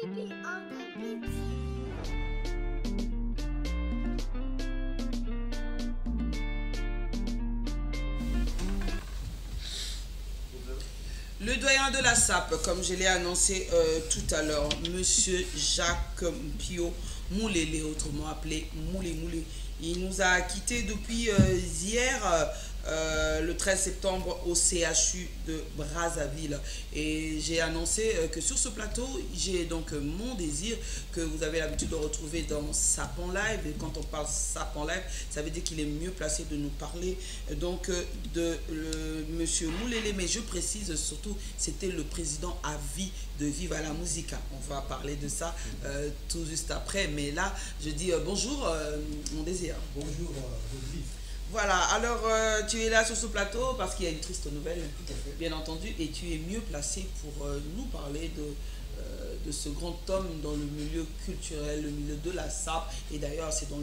Chibi on the beat. Le doyen de la SAP, comme je l'ai annoncé tout à l'heure, Monsieur Jacques Mpio Moulélé, autrement appelé Moulé Moulé, il nous a quittés depuis hier, le 13 septembre, au CHU de Brazzaville. Et j'ai annoncé que sur ce plateau, j'ai donc mon désir que vous avez l'habitude de retrouver dans SAP en live. Et quand on parle SAP en live, ça veut dire qu'il est mieux placé de nous parler donc de Monsieur Moulélé. Mais je précise surtout, c'était le président à vie de Viva la Musica. On va parler de ça tout juste après. Mais là, je dis bonjour, mon désir. Bonjour, Rodrigue. Voilà, alors tu es là sur ce plateau parce qu'il y a une triste nouvelle, bien entendu, et tu es mieux placé pour nous parler de ce grand homme dans le milieu culturel, le milieu de la SAP, et d'ailleurs c'est dans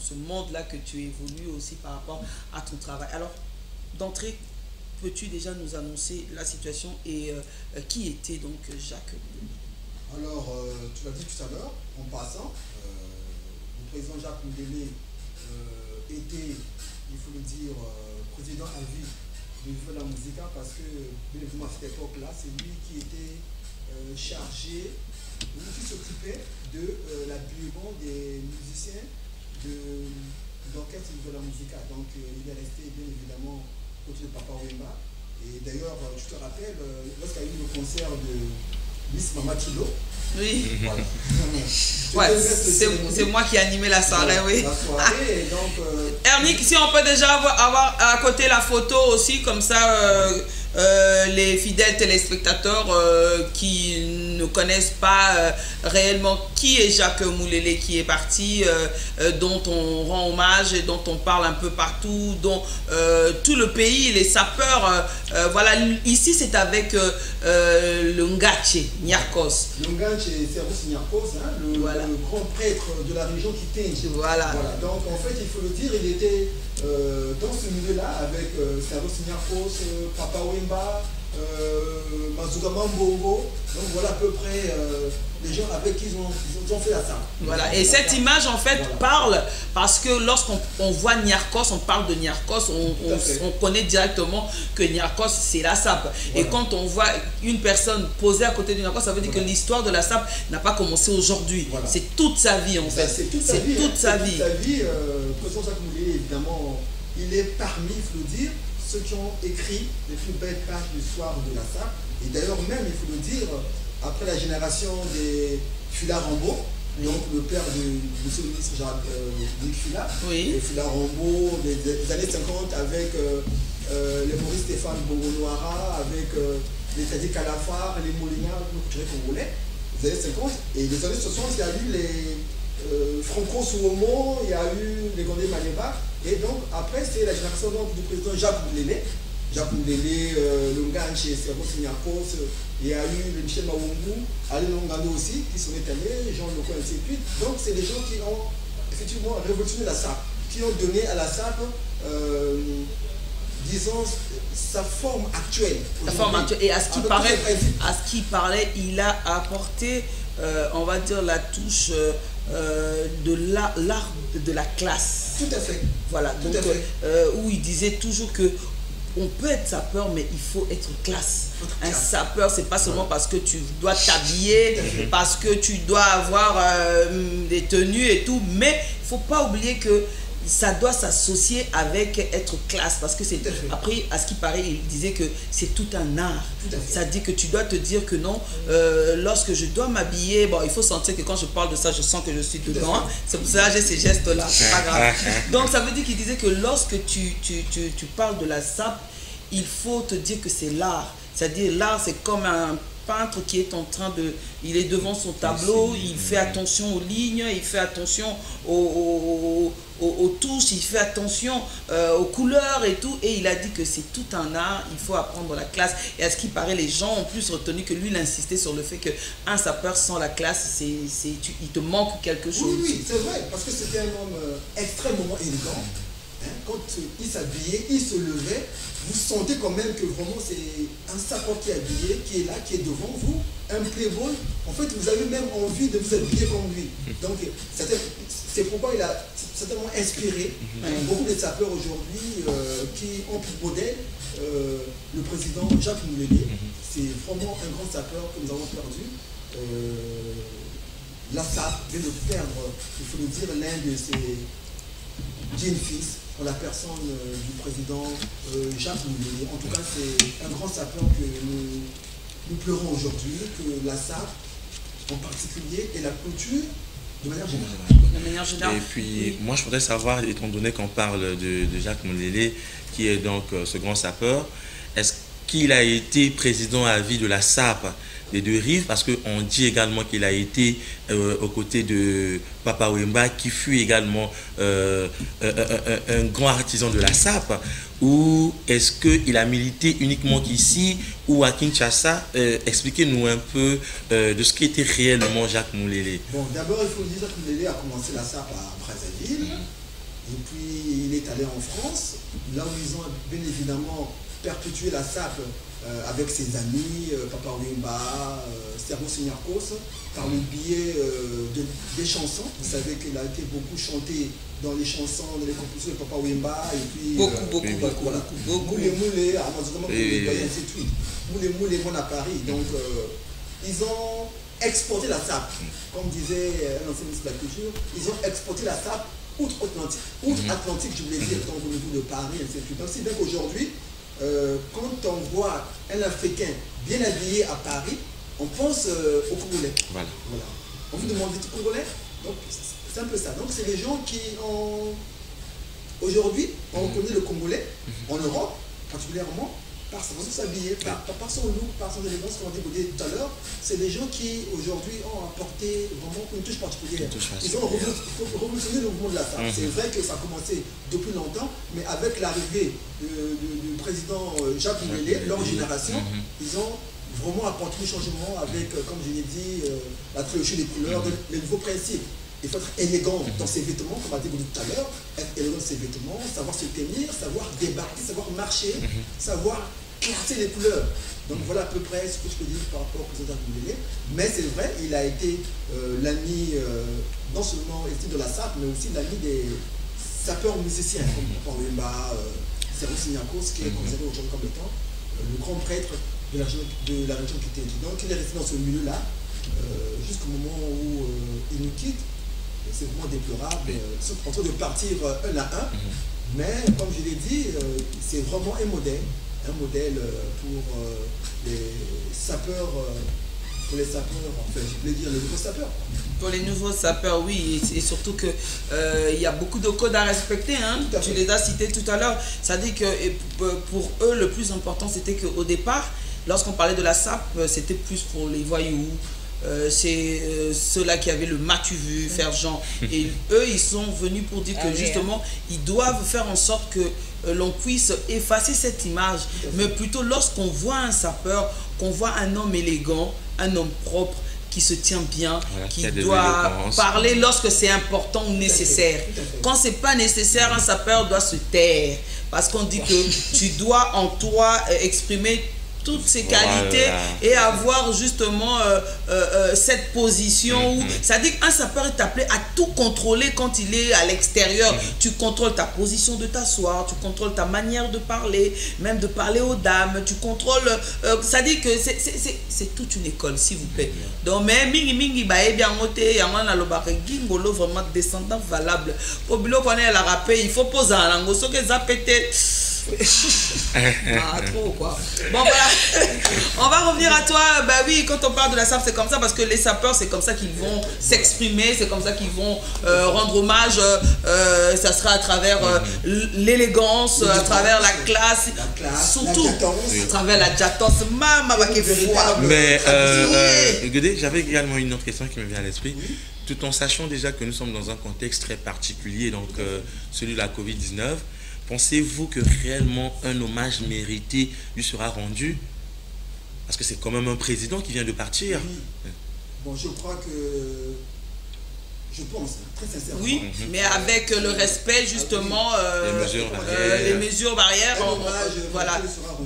ce monde-là que tu évolues aussi par rapport à ton travail. Alors, d'entrée, peux-tu déjà nous annoncer la situation et qui était donc Jacques Moulélé? Alors, tu l'as dit tout à l'heure, en passant, le président Jacques Moulélé était, il faut le dire, président à vie de Viva la Musica parce que, bien évidemment, à cette époque-là, c'est lui qui était chargé, lui qui s'occupait de l'habillement des musiciens de l'orchestre de Viva la Musica. Donc, il est resté, bien évidemment, côté de Papa Wemba. Et d'ailleurs, tu te rappelles, lorsqu'il y a eu le concert de Miss Mama Kilo. Oui. Voilà. Ouais, c'est moi qui animais la soirée, oui. La soirée, et donc... Ernick, si on peut déjà avoir à côté la photo aussi, comme ça, les fidèles téléspectateurs qui ne connaissent pas réellement qui est Jacques Moulélé, qui est parti, dont on rend hommage et dont on parle un peu partout, dont tout le pays, les sapeurs, voilà, ici c'est avec le Ngache, Niarkos. Le Ngache, c'est Servus Niarkos, hein, voilà. Le grand prêtre de la région qui teigne. Voilà. Voilà. Donc en fait, il faut le dire, il était dans ce milieu-là avec Servus Niarkos, Papa Wemba, Mazuka Mambongo. Donc voilà à peu près les gens avec qui ils ont fait la salle. Voilà, et cette image en fait parle parce que lorsqu'on voit Niarkos, on parle de Niarkos, on connaît directement que Niarkos c'est la SAP. Voilà. Et quand on voit une personne posée à côté de Niarkos, ça veut dire que l'histoire de la SAP n'a pas commencé aujourd'hui. Voilà. C'est toute sa vie en fait. C'est toute sa vie. Toute sa vie. Le président Jacques Moulélé, évidemment, il est parmi, il faut le dire, ceux qui ont écrit les plus belles pages de l'histoire de la SAP. Et d'ailleurs même, il faut le dire, après la génération des Fula Rambo, donc le père de monsieur le ministre Jacques Fula, oui. Fula Rambo, des années 50 avec les Maurice Stéphane Bongo-Noira, avec les Tadi Calafar, les Molinas, le culturel congolais, les années 50. Et les années 60, il y a eu les Franco Souomo, il y a eu les Gondé Maleba. Et donc après, c'est la génération donc, du président Jacques Moulélé. Jacques Moulélé, le Ngache, Servus Niarkos, il y a eu le Michel Mawungu, Alain Longano aussi, qui sont allés, Jean Lecoq, et ainsi de suite. Donc c'est des gens qui ont effectivement révolutionné la SAP, qui ont donné à la SAP, disons, sa forme actuelle. Sa forme actuelle. Et à ce qui paraît, il a apporté, on va dire, la touche de l'art de la classe. Tout à fait. Voilà, donc où il disait toujours que on peut être sapeur, mais il faut être classe. Un sapeur, c'est pas seulement parce que tu dois t'habiller, parce que tu dois avoir des tenues et tout, mais il faut pas oublier que ça doit s'associer avec être classe, parce que c'est après, à ce qui paraît, il disait que c'est tout un art. Ça dit que tu dois te dire que non, lorsque je dois m'habiller, bon, il faut sentir que quand je parle de ça, je sens que je suis dedans. C'est pour ça que j'ai ces gestes-là, c'est pas grave. Donc ça veut dire qu'il disait que lorsque tu parles de la SAP, il faut te dire que c'est l'art. C'est-à-dire l'art, c'est comme un peintre qui est en train de... Il est devant son tableau, il fait attention aux lignes, il fait attention aux touches, il fait attention aux couleurs et tout. Et il a dit que c'est tout un art, il faut apprendre la classe. Et à ce qui paraît, les gens ont plus retenu que lui, il insistait sur le fait qu'un sapeur sans la classe, il te manque quelque chose. Oui, c'est vrai, parce que c'était un homme extrêmement élégant, quand il s'habillait, il se levait, vous sentez quand même que vraiment c'est un sapeur qui est habillé, qui est là, qui est devant vous, un playboy. En fait, vous avez même envie de vous habiller comme lui. Donc, c'est pourquoi il a certainement inspiré beaucoup de sapeurs aujourd'hui qui ont pour modèle le président Jacques Moulélé. C'est vraiment un grand sapeur que nous avons perdu. La SAP vient de perdre, il faut le dire, l'un de ses jeunes-fils pour la personne du président Jacques Moulélé. En tout cas, c'est un grand sapeur que nous pleurons aujourd'hui, que la SAP en particulier et la culture de manière générale. Et puis, moi, je voudrais savoir, étant donné qu'on parle de Jacques Moulélé, qui est donc ce grand sapeur, est-ce qu'il a été président à vie de la SAP des Deux-Rives, parce qu'on dit également qu'il a été aux côtés de Papa Wemba, qui fut également un grand artisan de la SAP, ou est-ce qu'il a milité uniquement qu'ici ou à Kinshasa? Expliquez-nous un peu de ce qu'était réellement Jacques Moulélé. Bon, d'abord, il faut dire que Jacques Moulélé a commencé la SAP à Brazzaville, et puis il est allé en France, là où ils ont bien évidemment perpétué la SAP avec ses amis, Papa Wemba, Servo Signarkos, par le biais des chansons. Vous savez qu'il a été beaucoup chanté dans les chansons, dans les compositions de Papa Wemba, et puis... Beaucoup. Moulé Moulé, Amazonement Moulé, et ainsi de suite. Moulé Moulé, Mon à Paris. Donc, ils ont exporté la SAP. Comme disait un ancien ministre de la Culture, ils ont exporté la SAP outre-Atlantique. Outre-Atlantique, je voulais dire, donc au niveau de Paris, et ainsi de suite. Donc, c'est bien qu'aujourd'hui, quand on voit un Africain bien habillé à Paris, on pense aux Congolais. Voilà. On vous demande des Congolais. Donc c'est un peu ça. Donc c'est les gens qui ont aujourd'hui on reconnaît le Congolais en Europe particulièrement par sa façon de s'habiller, par son look, par son élégance, comme on dit tout à l'heure. C'est des gens qui aujourd'hui ont apporté vraiment une touche particulière. Ils ont révolutionné le mouvement de la femme. C'est vrai que ça a commencé depuis longtemps, mais avec l'arrivée du président Jacques Moulélé, leur génération, ils ont vraiment apporté du changement avec, comme je l'ai dit, la trilogie des couleurs, les nouveaux principes. Il faut être élégant dans ses vêtements, comme on a dit tout à l'heure, être élégant dans ses vêtements, savoir se tenir, savoir débarquer, savoir marcher, savoir classer les couleurs. Donc voilà à peu près ce que je peux dire par rapport au président Moulélé. Mais c'est vrai, il a été l'ami, non seulement de la SAP, mais aussi l'ami des sapeurs musiciens, comme Papa Wemba, Servo Signarkos, qui est considéré aujourd'hui comme étant le grand prêtre de la région Kitenge. Donc il est resté dans ce milieu-là jusqu'au moment où il nous quitte. C'est vraiment déplorable. Ils sont en train de partir un à un. Mais comme je l'ai dit, c'est vraiment un modèle pour les sapeurs. Pour les sapeurs, enfin, je voulais dire les nouveaux sapeurs. Pour les nouveaux sapeurs, oui, et surtout que il y a beaucoup de codes à respecter. Hein. Tu les as cités tout à l'heure. Ça dit que pour eux, le plus important, c'était qu'au départ, lorsqu'on parlait de la SAP, c'était plus pour les voyous. C'est ceux-là qui avaient le matu vu, faire genre. Et eux, ils sont venus pour dire que justement, ils doivent faire en sorte que l'on puisse effacer cette image. Mais plutôt lorsqu'on voit un sapeur, qu'on voit un homme élégant, un homme propre, qui se tient bien, voilà, qui doit parler lorsque c'est important ou nécessaire. Quand c'est pas nécessaire, un sapeur doit se taire. Parce qu'on dit que tu dois en toi exprimer toutes ces qualités et avoir justement cette position où ça dit qu'un sapeur est appelé à tout contrôler quand il est à l'extérieur. Tu contrôles ta position de t'asseoir, tu contrôles ta manière de parler, même de parler aux dames, tu contrôles, ça dit que c'est toute une école, s'il vous plaît. Donc mais mingi ba bien moté yamana lo ba gingolo vraiment descendant valable. Pour bilo connaît la rappé, il faut poser en langue so que ça pété. Ah, trop quoi. Bon voilà, on va revenir à toi. Bah oui, quand on parle de la SAP, c'est comme ça parce que les sapeurs, c'est comme ça qu'ils vont s'exprimer, c'est comme ça qu'ils vont rendre hommage. Ça sera à travers l'élégance, à travers la classe, surtout à travers la jatance. Mais Guédé, j'avais également une autre question qui me vient à l'esprit. Tout en sachant déjà que nous sommes dans un contexte très particulier, donc celui de la Covid-19. Pensez-vous que réellement un hommage mérité lui sera rendu? Parce que c'est quand même un président qui vient de partir. Oui. Bon, je crois que Je pense, très sincèrement. Oui, mais avec le respect justement, les mesures barrières, voilà,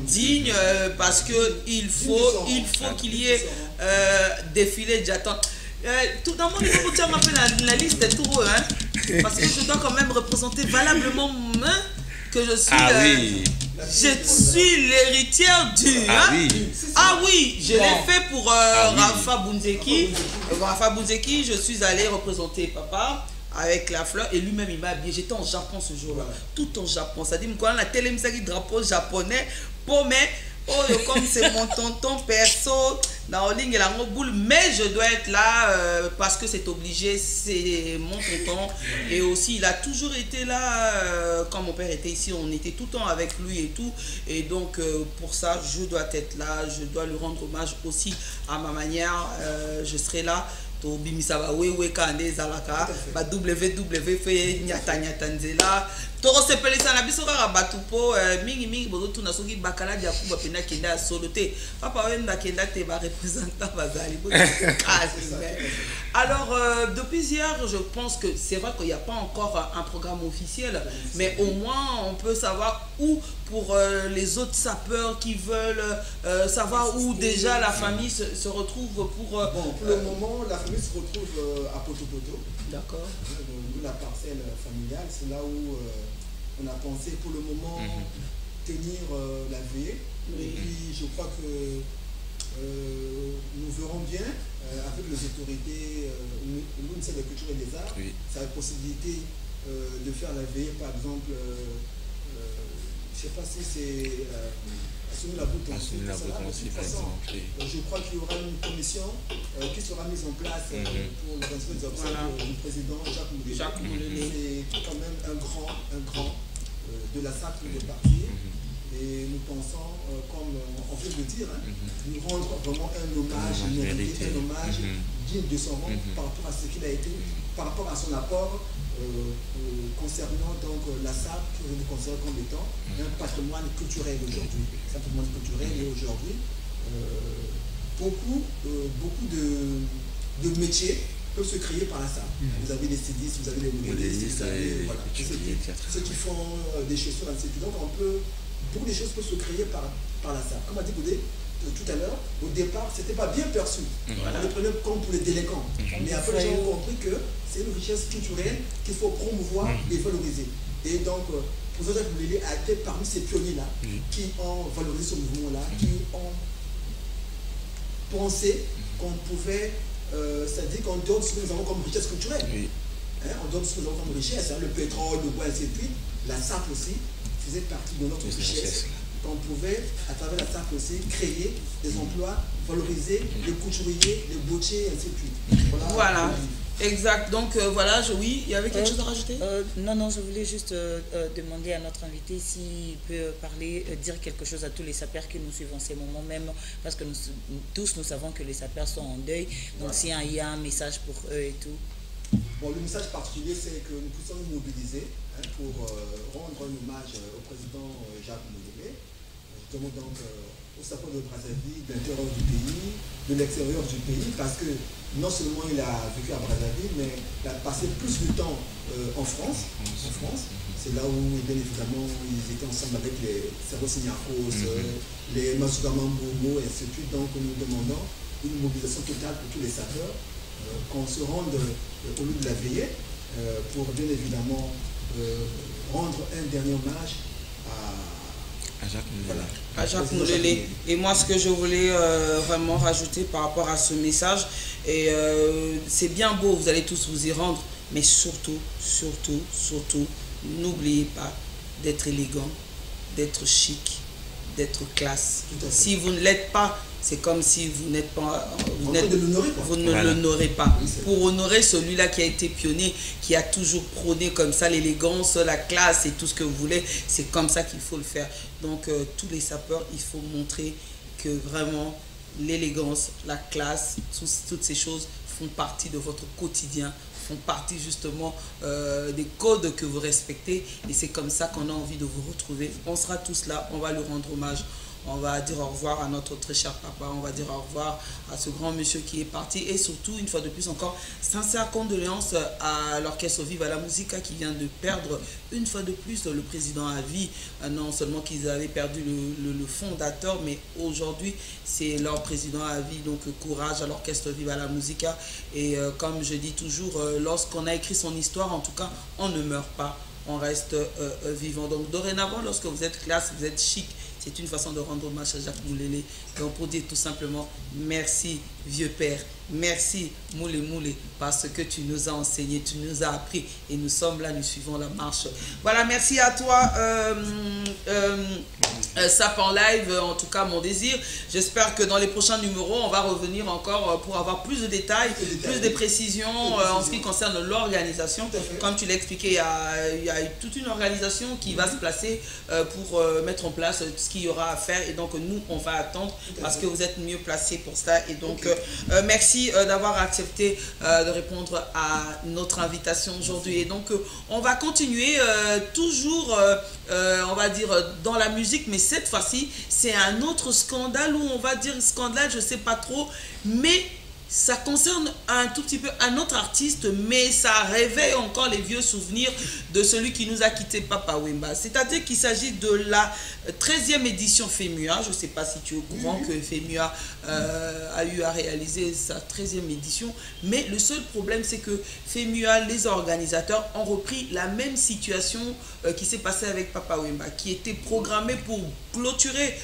digne, parce qu'il faut qu'il y ait défilé j'attends. Tout dans mon niveau, tu m'appelles la liste est tout hein, parce que je dois quand même représenter valablement que je suis. Je suis l'héritière du. Oui, je l'ai fait pour Rafa Bounzeki. Rafa Bounzeki, je suis allé représenter papa avec la fleur et lui-même il m'a habillé. J'étais en Japon ce jour-là, tout en Japon. Ça dit, quoi, la télé, drapeau japonais, mais comme c'est mon tonton perso, dans ligne et la boule, mais je dois être là parce que c'est obligé, c'est mon tonton. Et aussi, il a toujours été là quand mon père était ici, on était tout le temps avec lui et tout. Et donc, pour ça, je dois être là, je dois lui rendre hommage aussi à ma manière. Je serai là. To bimisa ba wewe kande zalaka ba www fe nyata nzela to sepelisa na biso kaka batu po mingi bozo tuna soki bakala dia kuba pena kenda solo te papa wenda kenda te ba représentant bazali. Alors depuis hier je pense que c'est vrai qu'il n'y a pas encore un programme officiel, mais au moins on peut savoir où pour les autres sapeurs qui veulent savoir où déjà la famille se retrouve pour... Bon, pour le moment, la famille se retrouve à Poto-Poto. D'accord. La parcelle familiale, c'est là où on a pensé pour le moment tenir la veillée. Et puis je crois que nous verrons bien avec les autorités, le ministère de la Culture et des Arts, ça a la possibilité de faire la veillée, par exemple, je ne sais pas si c'est Assoumy Labouton aussi, par exemple. Je crois qu'il y aura une commission qui sera mise en place pour l'organisation des obsèques du président Jacques Moulélé. C'est quand même un grand de la SAC de partir. Et nous pensons, comme on vient de le dire, lui rendre vraiment un hommage mérité, un hommage digne de son nom par rapport à ce qu'il a été, par rapport à son apport concernant donc la SAP, que nous considérons comme étant un patrimoine culturel aujourd'hui. Un patrimoine culturel et aujourd'hui, beaucoup de métiers peuvent se créer par la SAP. Vous avez les stylistes, vous avez les modélistes, ceux qui font des chaussures, etc. Donc beaucoup de choses peuvent se créer par la SAP. Comme a dit Goudé tout à l'heure, au départ, ce n'était pas bien perçu. On le prenait comme pour les délinquants. Mais après, les gens ont compris que c'est une richesse culturelle qu'il faut promouvoir et valoriser. Et donc, professeur Jacques Moulélé a été parmi ces pionniers-là qui ont valorisé ce mouvement-là, qui ont pensé qu'on pouvait, c'est-à-dire qu'on donne ce que nous avons comme richesse culturelle. On donne ce que nous avons comme richesse, le pétrole, le bois, etc. La SAP aussi faisait partie de notre richesse. Qu'on pouvait, à travers la SAP aussi, créer des emplois, valoriser les couturiers, les bottiers, et ainsi de suite. Voilà. Exact. Donc voilà, oui, il y avait quelque chose à rajouter? Non, je voulais juste demander à notre invité s'il peut parler, dire quelque chose à tous les sapeurs qui nous suivent en ces moments même, parce que tous nous savons que les sapeurs sont en deuil. Donc s'il y a un message pour eux et tout. Bon, le message particulier, c'est que nous puissions nous mobiliser pour rendre un hommage au président Jacques Moulélé, justement donc aux sapeurs de Brazzaville, de l'intérieur du pays, de l'extérieur du pays, parce que non seulement il a vécu à Brazzaville, mais il a passé plus de temps en France. C'est là où, bien évidemment, ils étaient ensemble avec les Cerveau Signacos, les Masougaman Bourgo, et ainsi de suite. Donc nous demandons une mobilisation totale pour tous les sapeurs, qu'on se rende au lieu de la veillée, pour bien évidemment rendre un dernier hommage à Jacques Moulélé. Et moi, ce que je voulais vraiment rajouter par rapport à ce message, et c'est bien beau, vous allez tous vous y rendre, mais surtout, n'oubliez pas d'être élégant, d'être chic, d'être classe. Si vous ne l'êtes pas, c'est comme si vous n'êtes pas, vous ne l'honorez pas. Pour honorer celui-là qui a été pionnier, qui a toujours prôné comme ça l'élégance, la classe et tout ce que vous voulez, c'est comme ça qu'il faut le faire. Donc tous les sapeurs, il faut montrer que vraiment l'élégance, la classe, toutes ces choses font partie de votre quotidien, font partie justement des codes que vous respectez, et c'est comme ça qu'on a envie de vous retrouver. On sera tous là, on va lui rendre hommage. on va dire au revoir à notre très cher papa, on va dire au revoir à ce grand monsieur qui est parti, et surtout, une fois de plus encore, sincère condoléances à l'orchestre Viva la Musica qui vient de perdre une fois de plus le président à vie. Non seulement qu'ils avaient perdu le fondateur, mais aujourd'hui c'est leur président à vie. Donc courage à l'orchestre Viva la Musica, et comme je dis toujours, lorsqu'on a écrit son histoire, en tout cas on ne meurt pas, on reste vivant. Donc dorénavant, lorsque vous êtes classe, vous êtes chic, c'est une façon de rendre hommage à Jacques Moulélé. Donc pour dire tout simplement merci vieux père, merci Moulé Moulé, parce que tu nous as enseigné, tu nous as appris, et nous sommes là, nous suivons la marche. Voilà, merci à toi Sap en live, en tout cas mon désir. J'espère que dans les prochains numéros, on va revenir encore pour avoir plus de détails, plus de précisions en ce qui concerne l'organisation. Comme tu l'as expliqué, il y a toute une organisation qui va se placer pour mettre en place ce qu'il y aura à faire, et donc nous on va attendre parce que vous êtes mieux placés pour ça. Et donc merci d'avoir accepté de répondre à notre invitation aujourd'hui. Et donc on va continuer toujours on va dire dans la musique, mais cette fois-ci c'est un autre scandale, où on va dire scandale, je sais pas trop, mais ça concerne un tout petit peu un autre artiste, mais ça réveille encore les vieux souvenirs de celui qui nous a quitté, Papa Wemba. C'est-à-dire qu'il s'agit de la 13e édition FEMUA. Je ne sais pas si tu es au courant que FEMUA a eu à réaliser sa 13e édition. Mais le seul problème, c'est que FEMUA, les organisateurs, ont repris la même situation qui s'est passée avec Papa Wemba, qui était programmée pour clôturer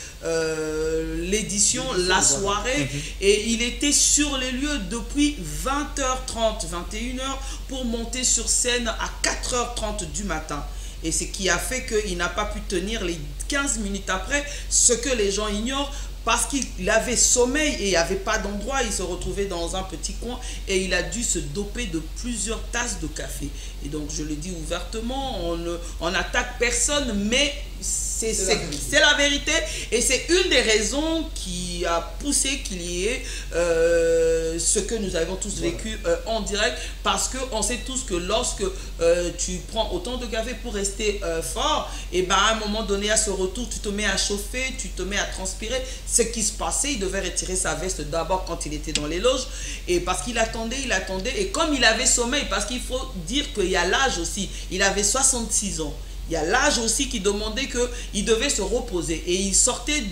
l'édition, la soirée, et il était sur les lieux depuis 20h30, 21h, pour monter sur scène à 4h30 du matin. Et ce qui a fait qu'il n'a pas pu tenir les 15 minutes après, ce que les gens ignorent, parce qu'il avait sommeil et il n'y avait pas d'endroit, il se retrouvait dans un petit coin et il a dû se doper de plusieurs tasses de café. Et donc je le dis ouvertement, on n'attaque personne, mais c'est la vérité, et c'est une des raisons qui a poussé qu'il y ait ce que nous avons tous vécu en direct, parce qu'on sait tous que lorsque tu prends autant de café pour rester fort, et ben à un moment donné, à ce retour, tu te mets à chauffer, tu te mets à transpirer. Ce qui se passait, il devait retirer sa veste d'abord quand il était dans les loges, et parce qu'il attendait, et comme il avait sommeil, parce qu'il faut dire qu'il y a l'âge aussi, il avait 66 ans. Il y a l'âge aussi qui demandait qu'il devait se reposer. Et il sortait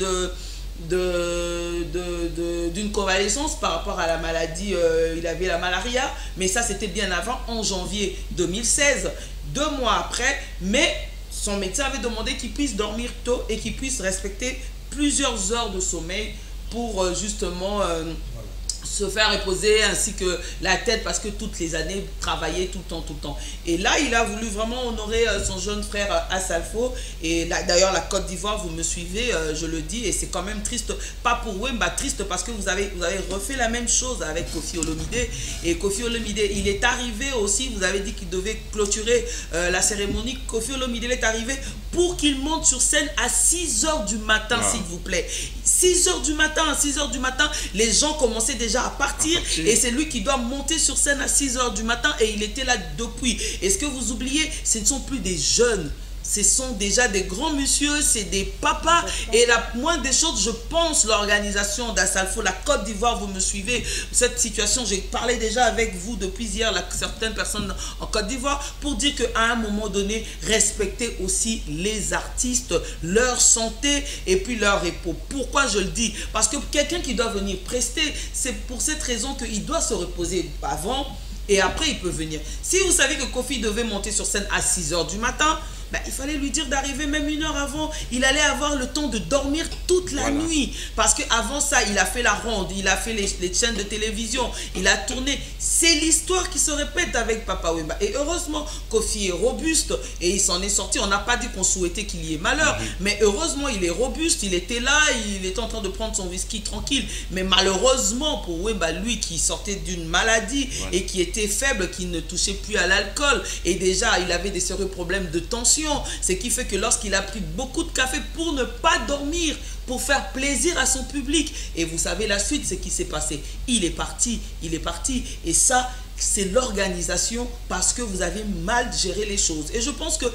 d'une convalescence par rapport à la maladie. Il avait la malaria, mais ça c'était bien avant, en janvier 2016, 2 mois après. Mais son médecin avait demandé qu'il puisse dormir tôt et qu'il puisse respecter plusieurs heures de sommeil pour justement se faire reposer, ainsi que la tête, parce que toutes les années travailler tout le temps. Et là il a voulu vraiment honorer son jeune frère Assalfo. Et d'ailleurs la Côte d'Ivoire, vous me suivez, je le dis, et c'est quand même triste, pas pour Wemba, triste parce que vous avez refait la même chose avec Koffi Olomide. Et Koffi Olomide, il est arrivé aussi, vous avez dit qu'il devait clôturer la cérémonie. Koffi Olomide est arrivé pour qu'il monte sur scène à 6h du matin, s'il vous plaît. 6h du matin, à 6h du matin, les gens commençaient déjà à partir, et c'est lui qui doit monter sur scène à 6h du matin, et il était là depuis. Et ce que vous oubliez, ce ne sont plus des jeunes, ce sont déjà des grands messieurs, c'est des papas. Et la moindre des choses, je pense, l'organisation d'Assalfo, la Côte d'Ivoire, vous me suivez, cette situation, j'ai parlé déjà avec vous depuis hier, certaines personnes en Côte d'Ivoire, pour dire qu'à un moment donné, respectez aussi les artistes, leur santé et puis leur repos. Pourquoi je le dis? Parce que quelqu'un qui doit venir prester, c'est pour cette raison qu'il doit se reposer avant, et après il peut venir. Si vous savez que Koffi devait monter sur scène à 6h du matin, ben, il fallait lui dire d'arriver même 1 heure avant. Il allait avoir le temps de dormir toute la nuit. Parce qu'avant ça, il a fait la ronde, il a fait les chaînes de télévision, il a tourné. C'est l'histoire qui se répète avec Papa Wemba. Et heureusement, Koffi est robuste et il s'en est sorti. On n'a pas dit qu'on souhaitait qu'il y ait malheur, mais heureusement, il est robuste, il était là, il était en train de prendre son whisky tranquille. Mais malheureusement pour Wemba, lui qui sortait d'une maladie et qui était faible, qui ne touchait plus à l'alcool, et déjà, il avait des sérieux problèmes de tension. Ce qui fait que lorsqu'il a pris beaucoup de café pour ne pas dormir, pour faire plaisir à son public, et vous savez la suite, ce qui s'est passé. Il est parti, et ça, c'est l'organisation parce que vous avez mal géré les choses. Et je pense que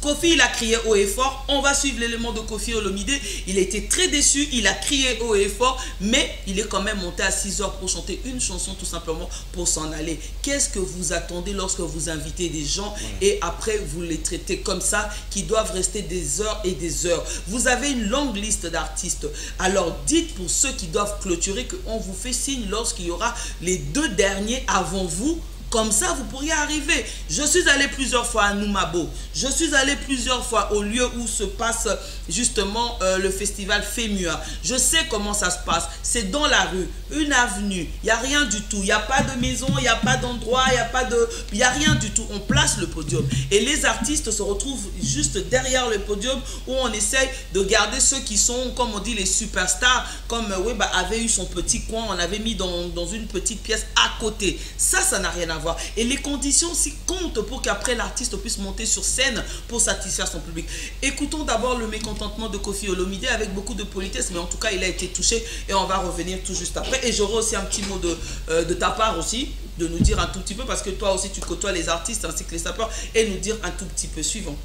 Kofi, il a crié haut et fort. On va suivre l'élément de Kofi Olomide. Il a été très déçu, il a crié haut et fort, mais il est quand même monté à 6 heures pour chanter une chanson tout simplement pour s'en aller. Qu'est-ce que vous attendez lorsque vous invitez des gens et après vous les traitez comme ça, qui doivent rester des heures et des heures? Vous avez une longue liste d'artistes. Alors dites pour ceux qui doivent clôturer qu'on vous fait signe lorsqu'il y aura les 2 derniers avant vous. Comme ça, vous pourriez arriver. Je suis allé plusieurs fois à Noumabo. Je suis allé plusieurs fois au lieu où se passe justement le festival FEMUA. Je sais comment ça se passe. C'est dans la rue, une avenue. Il n'y a rien du tout. Il n'y a pas de maison, il n'y a pas d'endroit, il n'y a rien du tout. On place le podium. Et les artistes se retrouvent juste derrière le podium où on essaye de garder ceux qui sont, comme on dit, les superstars. Comme Weba avait eu son petit coin, on avait mis dans une petite pièce à côté. Ça n'a rien à voir. Et les conditions s'y comptent pour qu'après l'artiste puisse monter sur scène pour satisfaire son public. Écoutons d'abord le mécontentement de Kofi Olomide avec beaucoup de politesse, mais en tout cas il a été touché et on va revenir tout juste après. Et j'aurai aussi un petit mot de ta part aussi, de nous dire un tout petit peu, parce que toi aussi tu côtoies les artistes ainsi que les sapeurs, et nous dire un tout petit peu suivant.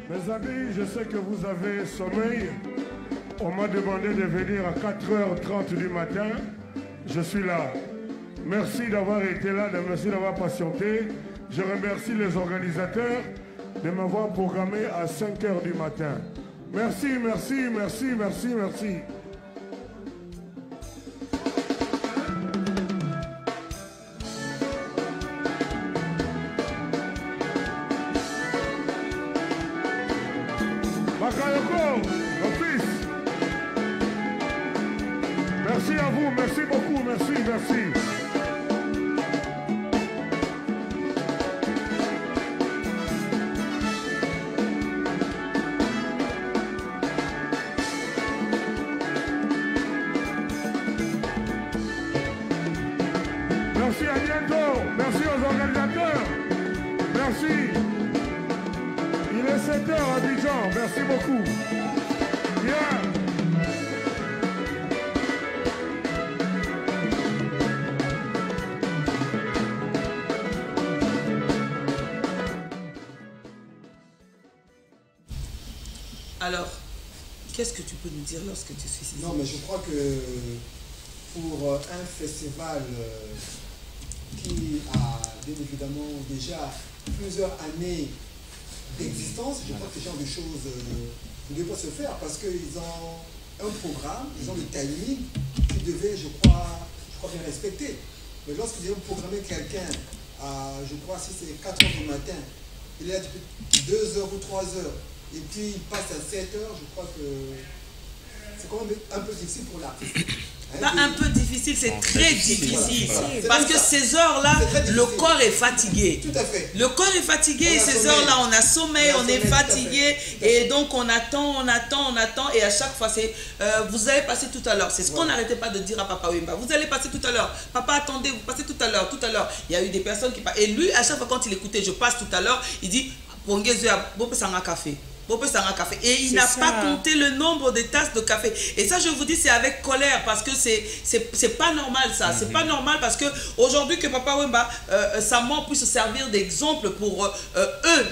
Mes amis, je sais que vous avez sommeil. On m'a demandé de venir à 4h30 du matin. Je suis là. Merci d'avoir été là, merci d'avoir patienté. Je remercie les organisateurs de m'avoir programmé à 5h du matin. Merci, merci, merci, merci, merci. Bakayoko, mon fils. Merci à vous, merci beaucoup, merci, merci. Merci à bientôt, merci aux organisateurs, merci. Il est 7h à Abidjan, merci beaucoup. Bien. Alors, qu'est-ce que tu peux nous dire lorsque tu suis ici? Non, mais je crois que pour un festival qui a bien évidemment déjà plusieurs années d'existence, je crois que ce genre de choses ne doivent pas se faire parce qu'ils ont un programme, ils ont le timing qu'ils devaient, je crois bien respecter. Mais lorsqu'ils ont programmé quelqu'un à, je crois, si c'est 4h du matin, il est là depuis 2h ou 3h, et puis il passe à 7h, je crois que c'est quand même un peu difficile pour l'artiste. Pas un peu difficile, c'est très difficile. Parce que ces heures-là, le corps est fatigué. Tout à fait. Le corps est fatigué et ces heures-là, on a sommeil, on est fatigué. Et donc, on attend. Et à chaque fois, c'est vous allez passer tout à l'heure. C'est ce qu'on n'arrêtait pas de dire à Papa Wemba. Vous allez passer tout à l'heure. Papa, attendez, vous passez tout à l'heure, tout à l'heure. Il y a eu des personnes qui passent. Et lui, à chaque fois, quand il écoutait, je passe tout à l'heure, il dit, café. Et il n'a pas compté le nombre de tasses de café. Et ça, je vous dis, c'est avec colère parce que c'est pas normal ça. C'est pas normal parce que aujourd'hui que Papa Wemba, Saman puisse servir d'exemple pour eux,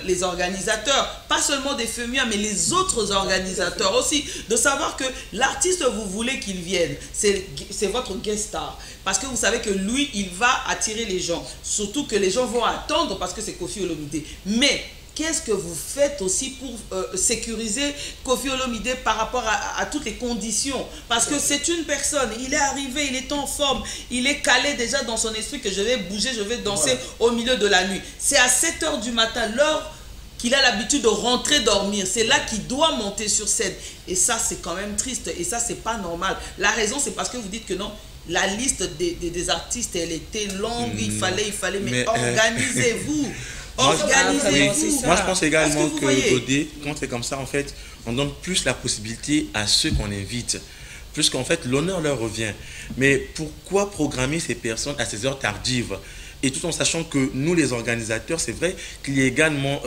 les organisateurs, pas seulement des FEMUA, mais les autres organisateurs aussi, de savoir que l'artiste, vous voulez qu'il vienne. C'est votre guest star. Parce que vous savez que lui, il va attirer les gens. Surtout que les gens vont attendre parce que c'est Kofi Olomide. Mais qu'est-ce que vous faites aussi pour sécuriser Kofi Olomide par rapport à toutes les conditions? Parce que c'est une personne, il est arrivé, il est en forme, il est calé déjà dans son esprit que je vais bouger, je vais danser au milieu de la nuit. C'est à 7h du matin, l'heure qu'il a l'habitude de rentrer dormir. C'est là qu'il doit monter sur scène. Et ça, c'est quand même triste. Et ça, c'est pas normal. La raison, c'est parce que vous dites que non, la liste des artistes, elle était longue, il fallait, mais organisez-vous. Organisez-vous. Moi, je pense également que Godé, quand c'est comme ça, en fait, on donne plus la possibilité à ceux qu'on invite. Plus qu'en fait, l'honneur leur revient. Mais pourquoi programmer ces personnes à ces heures tardives? Et tout en sachant que nous, les organisateurs, c'est vrai qu'il y a également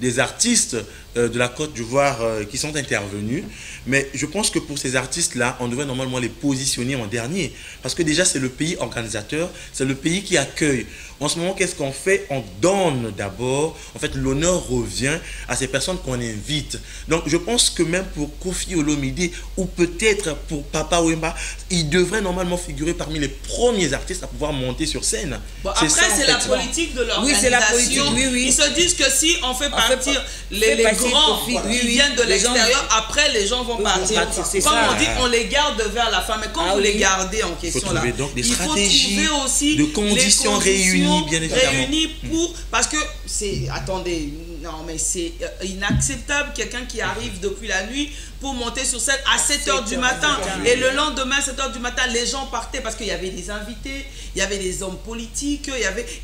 des artistes de la Côte d'Ivoire qui sont intervenus. Mais je pense que pour ces artistes-là, on devrait normalement les positionner en dernier. Parce que déjà, c'est le pays organisateur, c'est le pays qui accueille. En ce moment, qu'est-ce qu'on fait? On donne d'abord. En fait, l'honneur revient à ces personnes qu'on invite. Donc, je pense que même pour Koffi Olomide, ou peut-être pour Papa Wemba, il devrait normalement figurer parmi les premiers artistes à pouvoir monter sur scène. Bon, après, c'est la politique de l'organisation. Oui, c'est la politique, oui. Ils se disent que si on fait partir les grands qui viennent de l'extérieur, après les gens vont partir. Comme on dit, on les garde vers la fin. Mais quand vous les gardez en question là, donc des il faut stratégies, trouver aussi de conditions réunies, bien évidemment. Pour, parce que c'est, attendez, non mais c'est inacceptable quelqu'un qui arrive depuis la nuit pour monter sur scène à 7h du matin. Et le lendemain, 7h du matin, les gens partaient parce qu'il y avait des invités, il y avait des hommes politiques,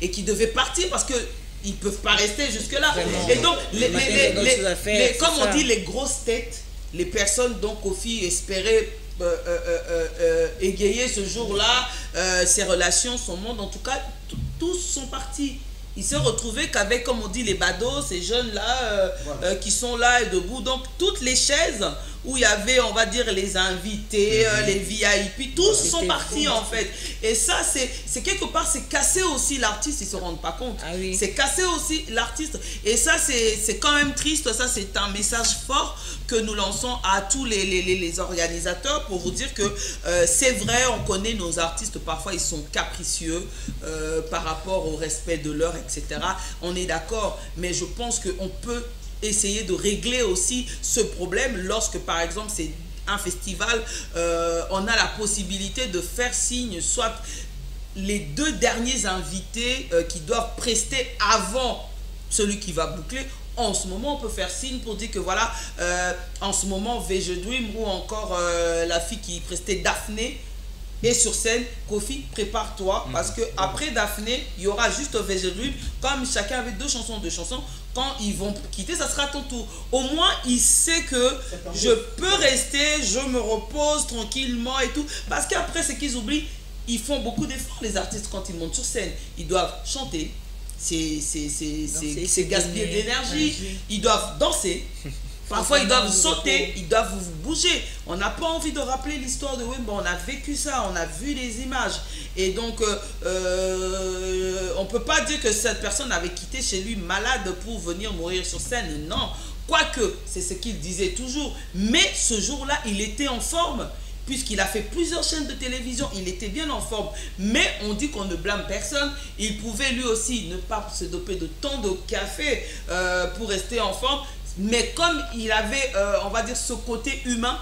et qui devaient partir parce que ils ne peuvent pas rester jusque-là. Et donc, comme on dit, les grosses têtes, les personnes dont Koffi espérait égayer ce jour-là, ses relations, son monde, en tout cas, tous sont partis. Il s'est retrouvé qu'avec, comme on dit, les badauds, ces jeunes-là qui sont là et debout. Donc, toutes les chaises où il y avait, on va dire, les invités, les VIP, tous sont partis en fait. Et ça, c'est quelque part, c'est casser aussi l'artiste, ils ne se rendent pas compte. C'est casser aussi l'artiste. Et ça, c'est quand même triste. Ça, c'est un message fort que nous lançons à tous les organisateurs pour vous dire que c'est vrai, on connaît nos artistes, parfois ils sont capricieux par rapport au respect de l'heure, etc. On est d'accord, mais je pense qu'on peut essayer de régler aussi ce problème lorsque, par exemple, c'est un festival, on a la possibilité de faire signe, soit les 2 derniers invités qui doivent prester avant celui qui va boucler. En ce moment, on peut faire signe pour dire que voilà, en ce moment, VG Dream ou encore la fille qui prestait Daphné est sur scène. Koffi, prépare-toi parce que après Daphné, il y aura juste VG Dream. Comme chacun avait 2 chansons, quand ils vont quitter, ça sera ton tour. Au moins, il sait que je peux rester, je me repose tranquillement et tout. Parce qu'après, ce qu'ils oublient, ils font beaucoup d'efforts, les artistes, quand ils montent sur scène. Ils doivent chanter. C'est gaspiller de l'énergie. Ils doivent danser. Parfois, ils doivent sauter, ils doivent bouger. On n'a pas envie de rappeler l'histoire de Wemba. On a vécu ça, on a vu les images. Et donc, on ne peut pas dire que cette personne avait quitté chez lui malade pour venir mourir sur scène. Non, quoique, c'est ce qu'il disait toujours. Mais ce jour-là, il était en forme. Puisqu'il a fait plusieurs chaînes de télévision, il était bien en forme. Mais on dit qu'on ne blâme personne. Il pouvait lui aussi ne pas se doper de tant de café pour rester en forme. Mais comme il avait, on va dire, ce côté humain,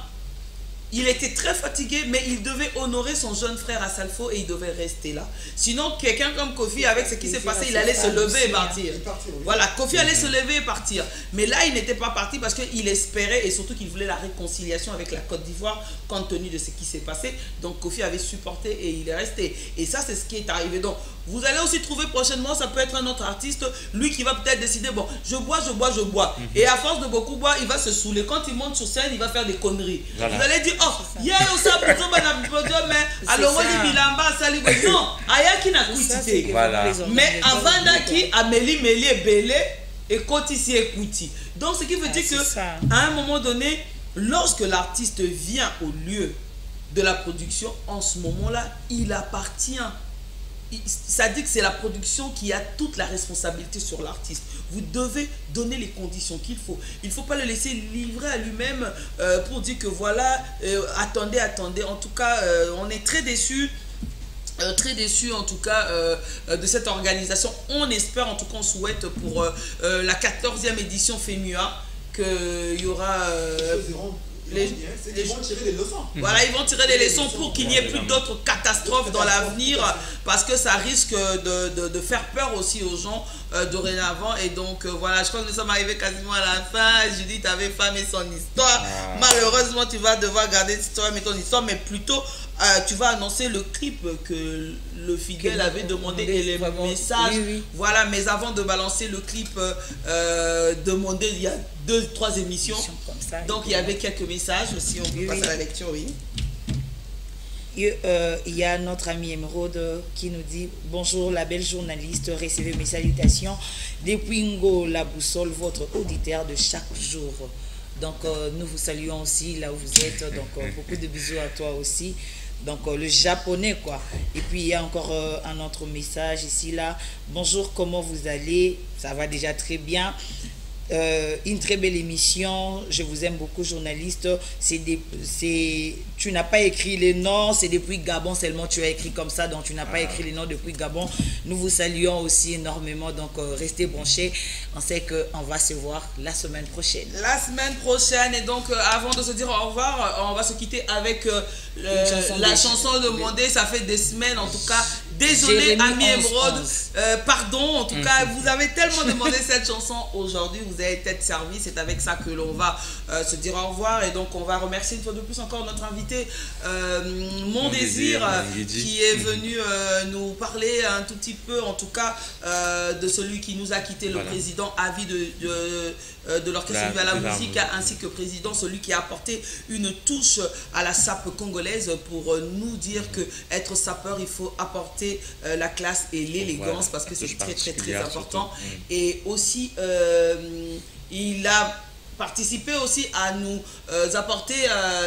il était très fatigué, mais il devait honorer son jeune frère Assalfo et il devait rester là. Sinon, quelqu'un comme Koffi, avec ce qui s'est passé, il allait se lever et partir. Voilà, Koffi allait se lever et partir. Mais là, il n'était pas parti parce qu'il espérait et surtout qu'il voulait la réconciliation avec la Côte d'Ivoire compte tenu de ce qui s'est passé. Donc, Koffi avait supporté et il est resté. Et ça, c'est ce qui est arrivé. Donc, vous allez aussi trouver prochainement, ça peut être un autre artiste, lui qui va peut-être décider, bon, je bois. Et à force de beaucoup boire, il va se saouler. Quand il monte sur scène, il va faire des conneries. Voilà. Vous allez dire, oh, il y a un ça, mais alors on dit bilamba, ça lui dit non, aya qui n'a quitté. Mais avant d'aki, Amélie Mélié Belé et Kotisi écouti. Donc ce qui veut dire que à un moment donné, lorsque l'artiste vient au lieu de la production, en ce moment-là, il appartient. Ça dit que c'est la production qui a toute la responsabilité sur l'artiste. Vous devez donner les conditions qu'il faut. Il ne faut pas le laisser livrer à lui-même pour dire que voilà, attendez. En tout cas, on est très déçus. Très déçu en tout cas de cette organisation. On espère, en tout cas on souhaite pour la 14e édition FEMUA qu'il y aura... ils vont tirer des leçons. Voilà, ils vont tirer des leçons pour qu'il n'y ait plus d'autres catastrophes dans l'avenir parce que ça risque de faire peur aussi aux gens dorénavant. Et donc voilà, je crois que nous sommes arrivés quasiment à la fin. Judith avait famé son histoire. Malheureusement, tu vas devoir garder cette histoire, mais ton histoire, mais plutôt tu vas annoncer le clip que le fidèle avait demandé et les messages. Voilà, mais avant de balancer le clip demandé il y a 2-3 émissions. Donc il y avait quelques messages, si on peut passer à la lecture, oui. il y a notre ami Emeraude qui nous dit « Bonjour la belle journaliste, recevez mes salutations depuis Ngo, la boussole, votre auditeur de chaque jour. » Donc nous vous saluons aussi là où vous êtes, donc beaucoup de bisous à toi aussi. Donc le japonais quoi. Et puis il y a encore un autre message ici là. « Bonjour, comment vous allez? Ça va déjà très bien. Une très belle émission, je vous aime beaucoup journaliste. Tu n'as pas écrit les noms, c'est depuis Gabon seulement tu as écrit comme ça, donc tu n'as pas écrit les noms depuis Gabon. Nous vous saluons aussi énormément, donc restez branchés. On sait qu'on va se voir la semaine prochaine. La semaine prochaine, et donc avant de se dire au revoir, on va se quitter avec la chanson demandée. Ça fait des semaines en tout cas. Désolé, ami Emeraude, pardon, en tout cas, vous avez tellement demandé cette chanson aujourd'hui, vous avez été servi, c'est avec ça que l'on va se dire au revoir. Et donc, on va remercier une fois de plus encore notre invité, Mon Désir, qui est venu nous parler un tout petit peu, en tout cas, de celui qui nous a quitté, le président à vie de l'Orchestre Viva la Musique, ainsi que président, celui qui a apporté une touche à la sape congolaise pour nous dire que être sapeur, il faut apporter la classe et l'élégance, parce que c'est très important. Et aussi il a participé aussi à nous apporter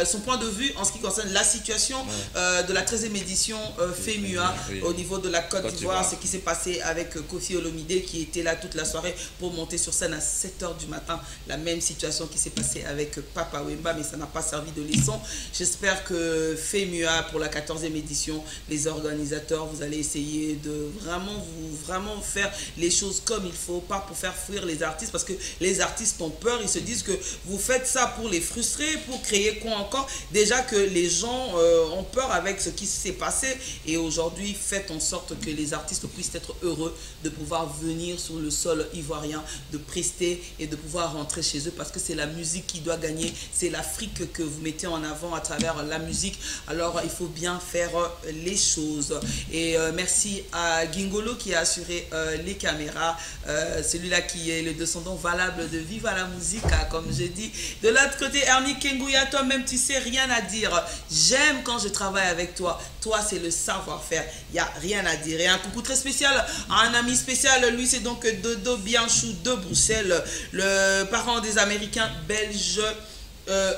son point de vue en ce qui concerne la situation de la 13e édition FEMUA au niveau de la Côte d'Ivoire, ce qui s'est passé avec Kofi Olomide qui était là toute la soirée pour monter sur scène à 7 h du matin. La même situation qui s'est passée avec Papa Wemba, mais ça n'a pas servi de leçon. J'espère que FEMUA pour la 14e édition, les organisateurs, vous allez essayer de vraiment faire les choses comme il faut, pas pour faire fuir les artistes, parce que les artistes ont peur, ils se disent que vous faites ça pour les frustrer, pour créer quoi encore? Déjà que les gens ont peur avec ce qui s'est passé, et aujourd'hui faites en sorte que les artistes puissent être heureux de pouvoir venir sur le sol ivoirien, de prester et de pouvoir rentrer chez eux, parce que c'est la musique qui doit gagner, c'est l'Afrique que vous mettez en avant à travers la musique. Alors il faut bien faire les choses. Et merci à Gingolo qui a assuré les caméras, celui-là qui est le descendant valable de Viva la Musique, comme je dis. De l'autre côté, Ernie Kengouya, toi-même, tu sais, rien à dire. J'aime quand je travaille avec toi. Toi, c'est le savoir-faire. Il n'y a rien à dire. Et un coucou très spécial à un ami spécial. Lui, c'est donc Dodo Bianchou de Bruxelles, le parent des Américains, Belges,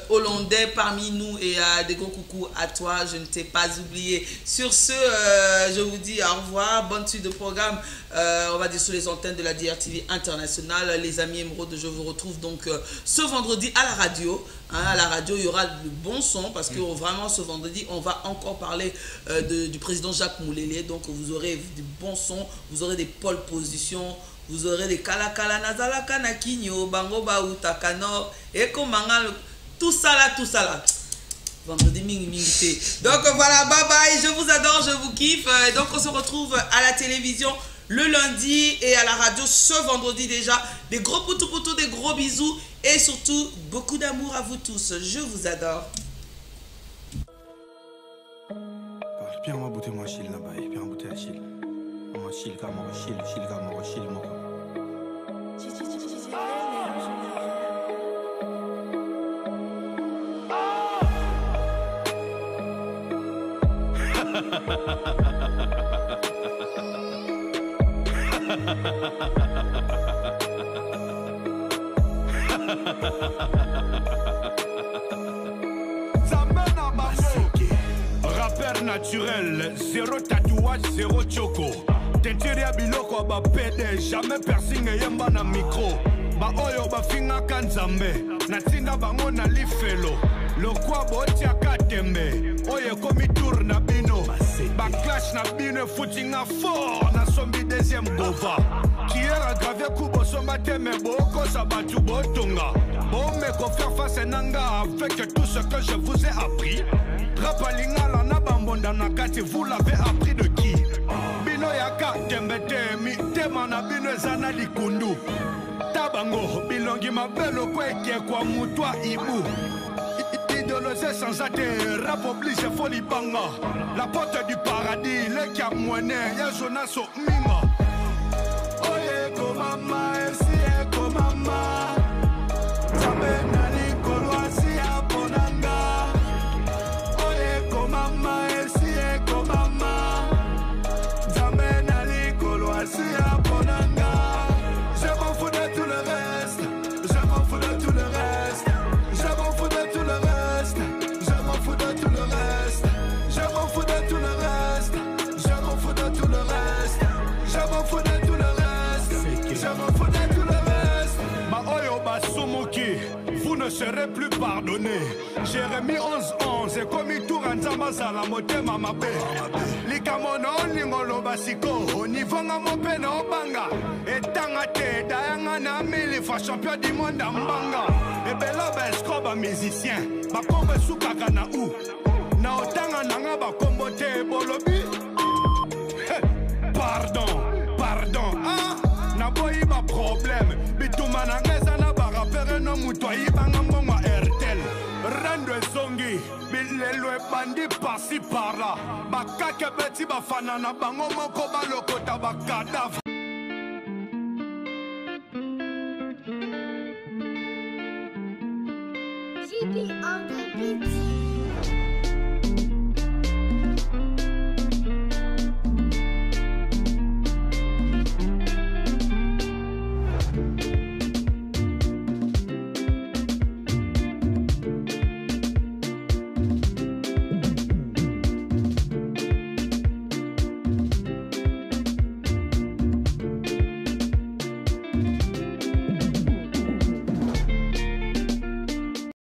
hollandais parmi nous, et des gros coucous à toi, je ne t'ai pas oublié. Sur ce, je vous dis au revoir, bonne suite de programme, on va dire sur les antennes de la DRTV internationale. Les amis Emeraude, je vous retrouve donc ce vendredi à la radio. À la radio, il y aura du bon son, parce que vraiment ce vendredi, on va encore parler du président Jacques Moulélé. Donc vous aurez du bon son, vous aurez des pole positions, vous aurez des kalakala nazalaka na kinyo bango ba utakano eko mangal, tout ça là. Vendredi mingi. Donc voilà, bye bye, je vous adore, je vous kiffe. Et donc on se retrouve à la télévision le lundi et à la radio ce vendredi déjà. Des gros poutou, des gros bisous et surtout beaucoup d'amour à vous tous. Je vous adore. Bien on va bouter moi chil là-bas, bien on va bouter à chil. On va chil comme on va chil moi. Rappeur naturel, zéro tatouage, zéro choco. Tenteria biloko ba pede, jamais piercing et yemba na micro. Ba oyo ba finga kanzambe, na tinda bango na lifelo. Lo kwa botia katembe, oye komi tour na bino. Ba clash na bino footing a fort, na sombi deuxième gova. Qui est aggravé kubo somba teme boko sabatu botonga. Bon me ko faire face nanga avec tout ce que je vous ai appris. Rapalinga la na bambonda na kati, vous l'avez appris de qui? Bino ya katembe te mi tema na bino ezana likundu. Tabango bilongi mabelo kweke kwa mutwa ibu. Idolosé sans atte, rap oblige folie banga. La porte du paradis, le cap moine, ya Jonas au minga. Oye ko mama, esi ko mama. Tabena ni kolwasi aponanga. Oye ko mama, esi ne serai plus pardonné. Jérémie 11-11 et comme il tourne en Zambazala, motema mabe. Likamono lingolo basiko, au niveau de mon pena obanga. Et tangate, dayanga na mili fa champion du monde en banga. Et bella bescoba musicien, ma combe sous kakana ou. Na otanga nanga ba combo te bolobi. Pardon, pardon, ah, na boy ba problème. Bituma na ngeza na ba rapere no muto ibanga mbongo RTL. Rando zongi, bilelo e bandi pasi par là. Bakake beti ba fanana bango moko ba lokota ba kadavre. JB on the beat.